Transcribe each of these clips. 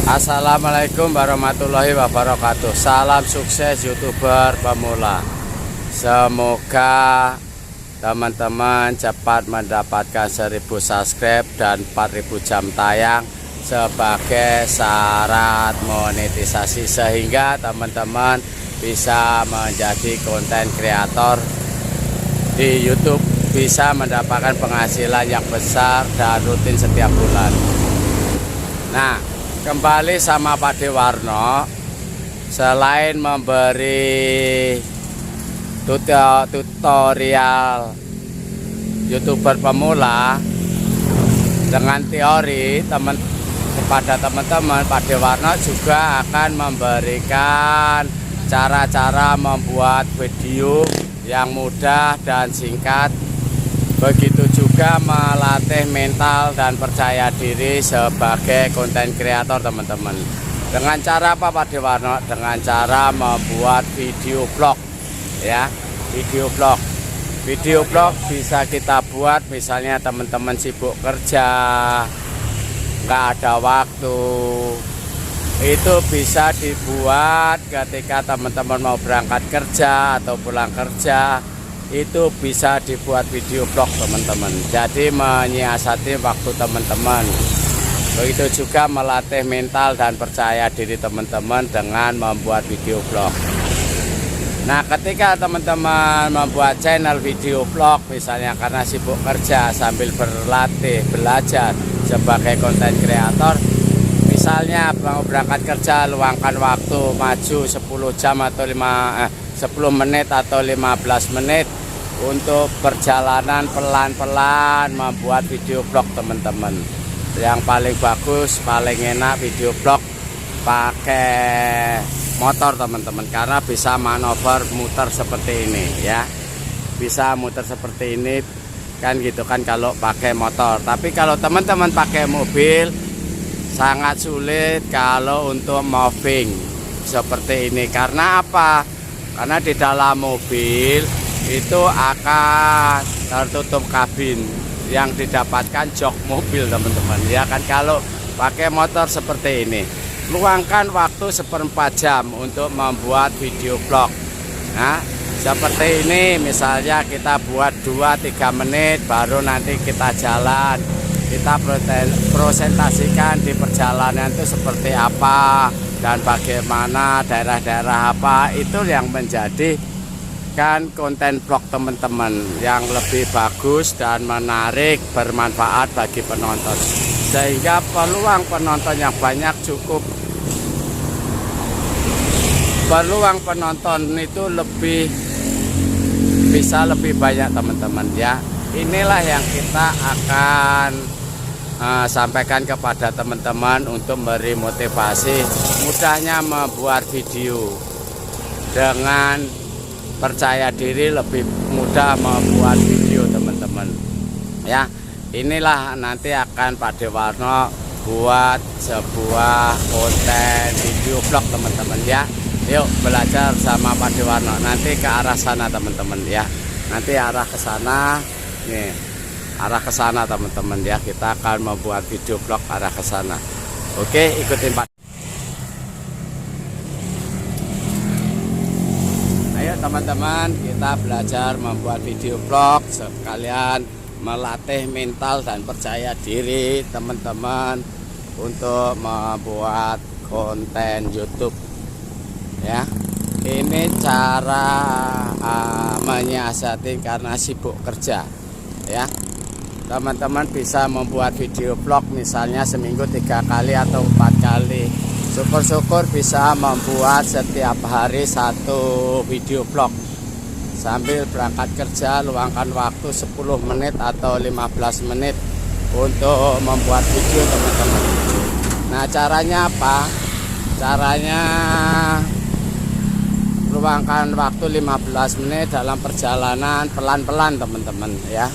Assalamualaikum warahmatullahi wabarakatuh. Salam sukses YouTuber pemula. Semoga teman-teman cepat mendapatkan 1000 subscribe dan 4000 jam tayang sebagai syarat monetisasi, sehingga teman-teman bisa menjadi konten kreator di YouTube, bisa mendapatkan penghasilan yang besar dan rutin setiap bulan. Nah, kembali sama Pak Dewarno, selain memberi tutorial YouTuber pemula dengan teori kepada teman-teman, Pak Dewarno juga akan memberikan cara-cara membuat video yang mudah dan singkat. Begitu juga melatih mental dan percaya diri sebagai konten kreator, teman-teman. Dengan cara apa, Pak Dewarno? Dengan cara membuat video vlog, ya, video vlog. Video vlog bisa kita buat, misalnya teman-teman sibuk kerja, nggak ada waktu, itu bisa dibuat ketika teman-teman mau berangkat kerja atau pulang kerja. Itu bisa dibuat video vlog, teman-teman. Jadi menyiasati waktu teman-teman. Begitu juga melatih mental dan percaya diri teman-teman dengan membuat video vlog. Nah, ketika teman-teman membuat channel video vlog, misalnya karena sibuk kerja sambil berlatih, belajar sebagai konten kreator, misalnya mau berangkat kerja, luangkan waktu maju 10 jam atau 10 menit atau 15 menit untuk perjalanan pelan-pelan membuat video vlog, teman-teman. Yang paling bagus, paling enak video vlog pakai motor, teman-teman, karena bisa manuver muter seperti ini, ya. Bisa muter seperti ini kan, gitu kan, kalau pakai motor. Tapi kalau teman-teman pakai mobil sangat sulit kalau untuk moving seperti ini. Karena apa? Karena di dalam mobil itu akan tertutup kabin, yang didapatkan jok mobil, teman-teman, ya kan. Kalau pakai motor seperti ini, luangkan waktu 1/4 jam untuk membuat video vlog. Nah, seperti ini, misalnya kita buat 2-3 menit, baru nanti kita jalan, kita presentasikan di perjalanan itu seperti apa dan bagaimana, daerah-daerah apa. Itu yang menjadi kan konten vlog, teman-teman, yang lebih bagus dan menarik, bermanfaat bagi penonton, sehingga peluang penonton yang banyak cukup. Peluang penonton itu bisa lebih banyak, teman-teman, ya. Inilah yang kita akan sampaikan kepada teman-teman untuk memberi motivasi mudahnya membuat video. Dengan percaya diri lebih mudah membuat video, teman-teman, ya. Inilah nanti akan Pak Dewarno buat sebuah konten video vlog, teman-teman, ya. Yuk belajar sama Pak Dewarno, nanti ke arah sana, teman-teman, ya. Nanti arah ke sana, nih, arah ke sana, teman-teman, ya. Kita akan membuat video vlog arah ke sana. Oke, ikutin Pak. Ayo teman-teman, kita belajar membuat video vlog, sekalian melatih mental dan percaya diri teman-teman untuk membuat konten YouTube, ya. Ini cara menyiasati karena sibuk kerja, ya. Teman-teman bisa membuat video vlog misalnya seminggu 3 kali atau 4 kali. Syukur-syukur bisa membuat setiap hari 1 video vlog. Sambil berangkat kerja, luangkan waktu 10 menit atau 15 menit untuk membuat video, teman-teman. Nah, caranya apa? Caranya luangkan waktu 15 menit dalam perjalanan pelan-pelan, teman-teman, ya.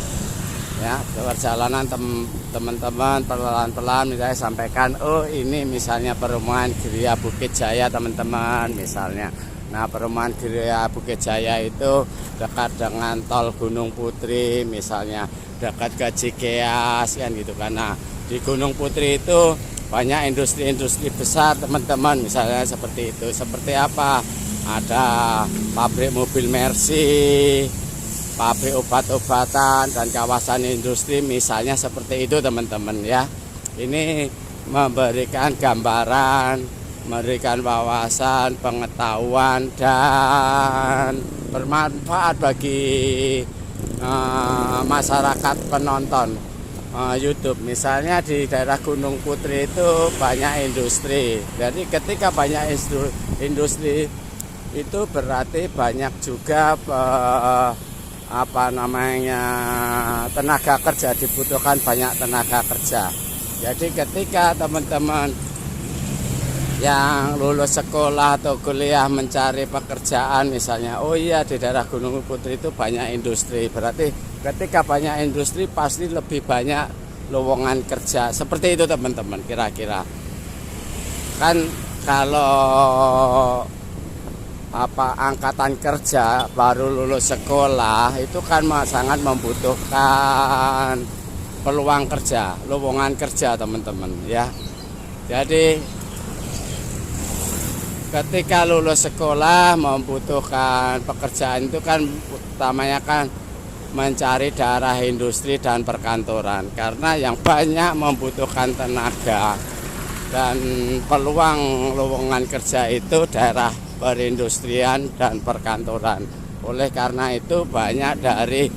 Ya, perjalanan teman-teman pelan-pelan, misalnya sampaikan, oh ini misalnya perumahan Geria Bukit Jaya, teman-teman, misalnya. Nah, perumahan Geria Bukit Jaya itu dekat dengan tol Gunung Putri, misalnya dekat ke Cikeas, kan, gitu kan. Nah, di Gunung Putri itu banyak industri-industri besar teman-teman, misalnya seperti itu. Seperti apa? Ada pabrik mobil Mercy, pabrik obat-obatan, dan kawasan industri misalnya seperti itu teman-teman ya. Ini memberikan gambaran, memberikan wawasan, pengetahuan, dan bermanfaat bagi masyarakat penonton YouTube. Misalnya di daerah Gunung Putri itu banyak industri. Jadi ketika banyak industri itu berarti banyak juga tenaga kerja, dibutuhkan banyak tenaga kerja. Jadi ketika teman-teman yang lulus sekolah atau kuliah mencari pekerjaan misalnya, oh iya di daerah Gunung Putri itu banyak industri, berarti ketika banyak industri pasti lebih banyak lowongan kerja. Seperti itu teman-teman, kira-kira kan kalau angkatan kerja baru lulus sekolah itu kan sangat membutuhkan peluang kerja, lowongan kerja teman-teman ya. Jadi ketika lulus sekolah membutuhkan pekerjaan itu kan utamanya kan mencari daerah industri dan perkantoran, karena yang banyak membutuhkan tenaga dan peluang lowongan kerja itu daerah perindustrian dan perkantoran. Oleh karena itu banyak dari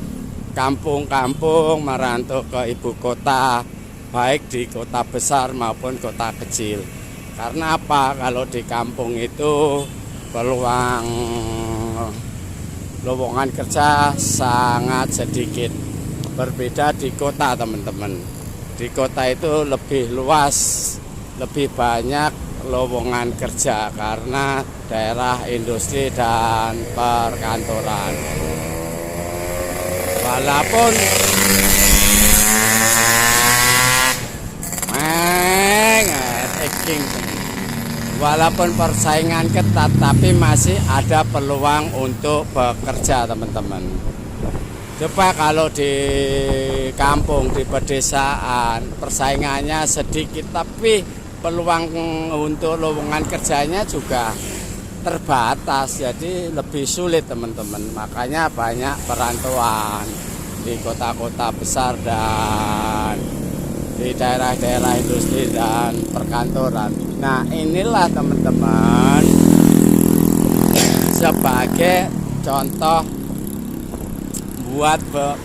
kampung-kampung merantau ke ibu kota, baik di kota besar maupun kota kecil. Karena apa? Kalau di kampung itu peluang lowongan kerja sangat sedikit. Berbeda di kota teman-teman. Di kota itu lebih luas, lebih banyak lowongan kerja karena daerah industri dan perkantoran. Walaupun persaingan ketat, tapi masih ada peluang untuk bekerja teman-teman. Coba kalau di kampung, di pedesaan, persaingannya sedikit, tapi peluang untuk lowongan kerjanya juga terbatas, jadi lebih sulit teman-teman. Makanya banyak perantauan di kota-kota besar dan di daerah-daerah industri dan perkantoran. Nah inilah teman-teman sebagai contoh buat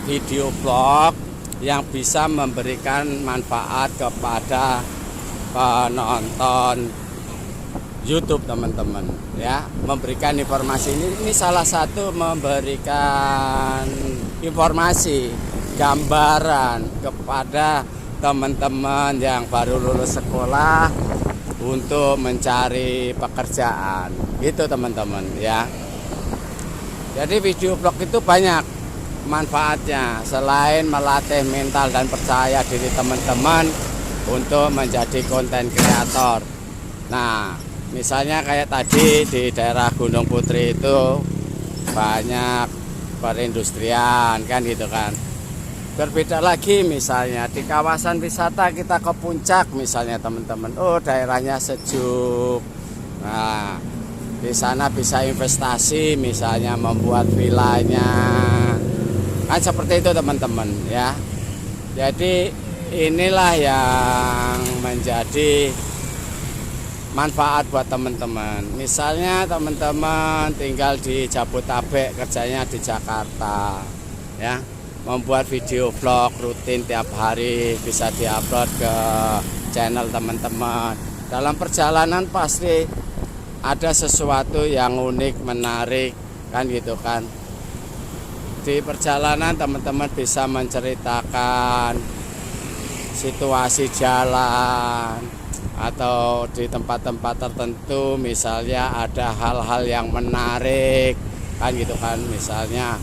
video vlog yang bisa memberikan manfaat kepada penonton YouTube teman-teman ya. Memberikan informasi ini salah satu memberikan informasi, gambaran kepada teman-teman yang baru lulus sekolah untuk mencari pekerjaan gitu teman-teman ya. Jadi video vlog itu banyak manfaatnya, selain melatih mental dan percaya diri teman-teman untuk menjadi konten kreator. Nah misalnya kayak tadi di daerah Gunung Putri itu banyak perindustrian kan gitu kan. Berbeda lagi misalnya di kawasan wisata kita ke puncak misalnya teman-teman, oh daerahnya sejuk. Nah di sana bisa investasi misalnya membuat vilanya kan seperti itu teman-teman ya. Jadi inilah yang menjadi manfaat buat teman-teman. Misalnya teman-teman tinggal di Jabodetabek, kerjanya di Jakarta ya, membuat video vlog rutin tiap hari bisa diupload ke channel teman-teman. Dalam perjalanan pasti ada sesuatu yang unik, menarik kan gitu kan. Di perjalanan teman-teman bisa menceritakan situasi jalan atau di tempat-tempat tertentu misalnya ada hal-hal yang menarik kan gitu kan. Misalnya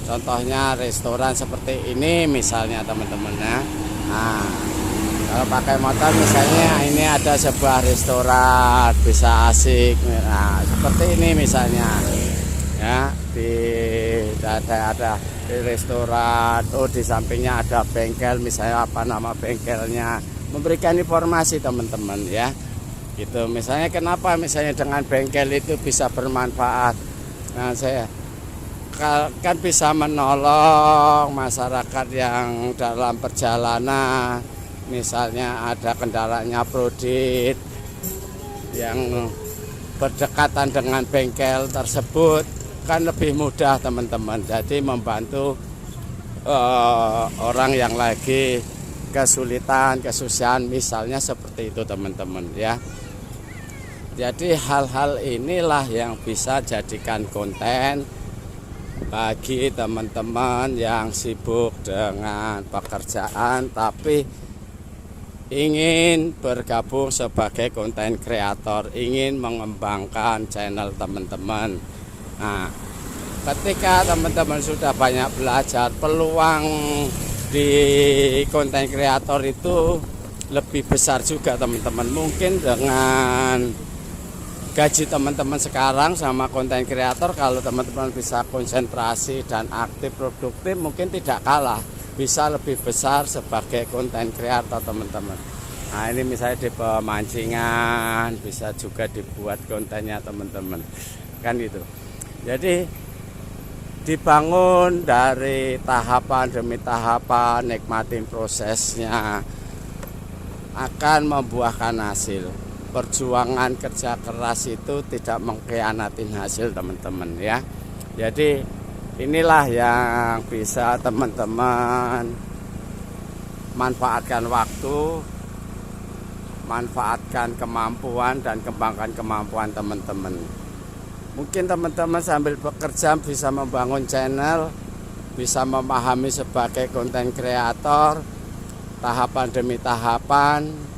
contohnya restoran seperti ini misalnya teman-teman ya. Nah kalau pakai motor misalnya ini ada sebuah restoran bisa asik. Nah seperti ini misalnya ya, ada di restoran, oh di sampingnya ada bengkel misalnya, apa nama bengkelnya memberikan informasi teman-teman ya. Gitu. Misalnya kenapa misalnya dengan bengkel itu bisa bermanfaat. Nah, saya kan bisa menolong masyarakat yang dalam perjalanan, misalnya ada kendalanya prodit yang berdekatan dengan bengkel tersebut, kan lebih mudah teman-teman. Jadi membantu orang yang lagi kesulitan, kesusahan, misalnya seperti itu teman-teman ya. Jadi hal-hal inilah yang bisa jadikan konten bagi teman-teman yang sibuk dengan pekerjaan tapi ingin bergabung sebagai konten kreator, ingin mengembangkan channel teman-teman. Nah, ketika teman-teman sudah banyak belajar, peluang di konten kreator itu lebih besar juga teman-teman. Mungkin dengan gaji teman-teman sekarang sama konten kreator, kalau teman-teman bisa konsentrasi dan aktif produktif, mungkin tidak kalah, bisa lebih besar sebagai konten kreator teman-teman. Nah, ini misalnya di pemancingan bisa juga dibuat kontennya teman-teman, kan gitu. Jadi dibangun dari tahapan demi tahapan, nikmatin prosesnya, akan membuahkan hasil. Perjuangan kerja keras itu tidak mengkhianati hasil teman-teman ya. Jadi inilah yang bisa teman-teman manfaatkan waktu, manfaatkan kemampuan dan kembangkan kemampuan teman-teman. Mungkin teman-teman sambil bekerja bisa membangun channel, bisa memahami sebagai konten kreator, tahapan demi tahapan,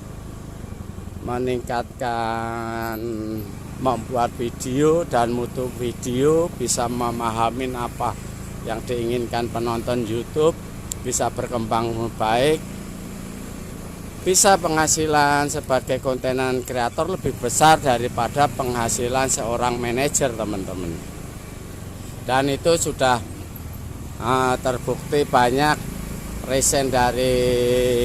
meningkatkan membuat video dan mutu video, bisa memahami apa yang diinginkan penonton YouTube, bisa berkembang baik, bisa penghasilan sebagai konten kreator lebih besar daripada penghasilan seorang manajer teman-teman. Dan itu sudah terbukti banyak resign dari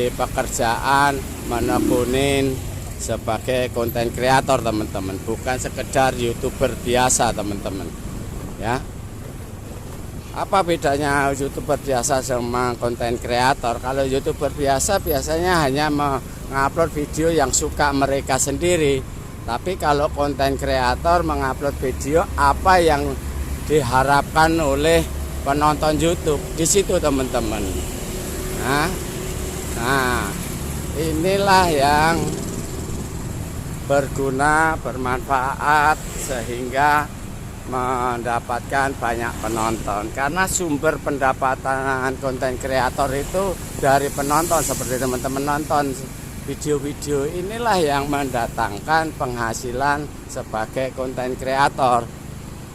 pekerjaan, menekunin sebagai konten kreator teman-teman, bukan sekedar YouTuber biasa teman-teman ya. Apa bedanya YouTuber biasa sama konten kreator? Kalau YouTuber biasa biasanya hanya mengupload video yang suka mereka sendiri, tapi kalau konten kreator mengupload video apa yang diharapkan oleh penonton YouTube di situ teman-teman. Nah, inilah yang berguna, bermanfaat sehingga mendapatkan banyak penonton. Karena sumber pendapatan konten kreator itu dari penonton, seperti teman-teman nonton video-video inilah yang mendatangkan penghasilan sebagai konten kreator.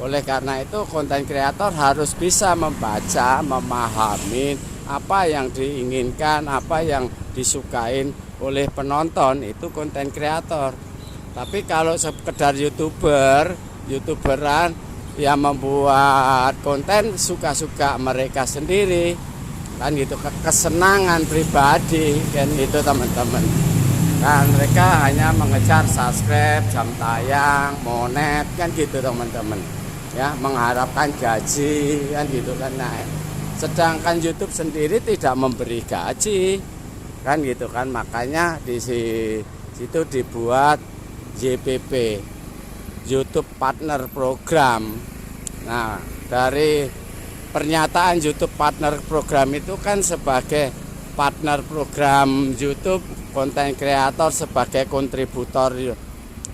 Oleh karena itu konten kreator harus bisa membaca, memahami apa yang diinginkan, apa yang disukain oleh penonton, itu konten kreator. Tapi kalau sekedar youtuberan yang membuat konten suka-suka mereka sendiri, kan gitu, kesenangan pribadi kan itu teman-teman. Kan mereka hanya mengejar subscribe, jam tayang, monet kan gitu teman-teman. Ya, mengharapkan gaji kan gitu kan. Nah, sedangkan YouTube sendiri tidak memberi gaji kan gitu kan. Makanya di situ dibuat JPP, YouTube Partner Program. Nah, dari pernyataan YouTube Partner Program itu kan sebagai partner program YouTube, konten kreator sebagai kontributor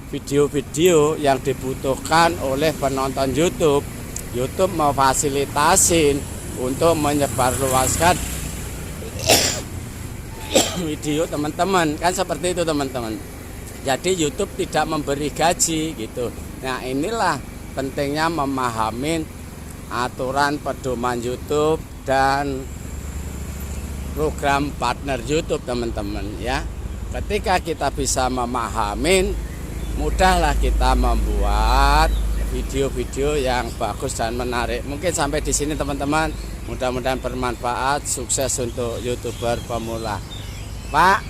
video-video yang dibutuhkan oleh penonton YouTube. YouTube memfasilitasi untuk menyebarluaskan video teman-teman, kan seperti itu teman-teman. Jadi YouTube tidak memberi gaji gitu. Nah, inilah pentingnya memahami aturan pedoman YouTube dan program partner YouTube teman-teman ya. Ketika kita bisa memahami, mudahlah kita membuat video-video yang bagus dan menarik. Mungkin sampai di sini teman-teman. Mudah-mudahan bermanfaat. Sukses untuk YouTuber pemula. Pak.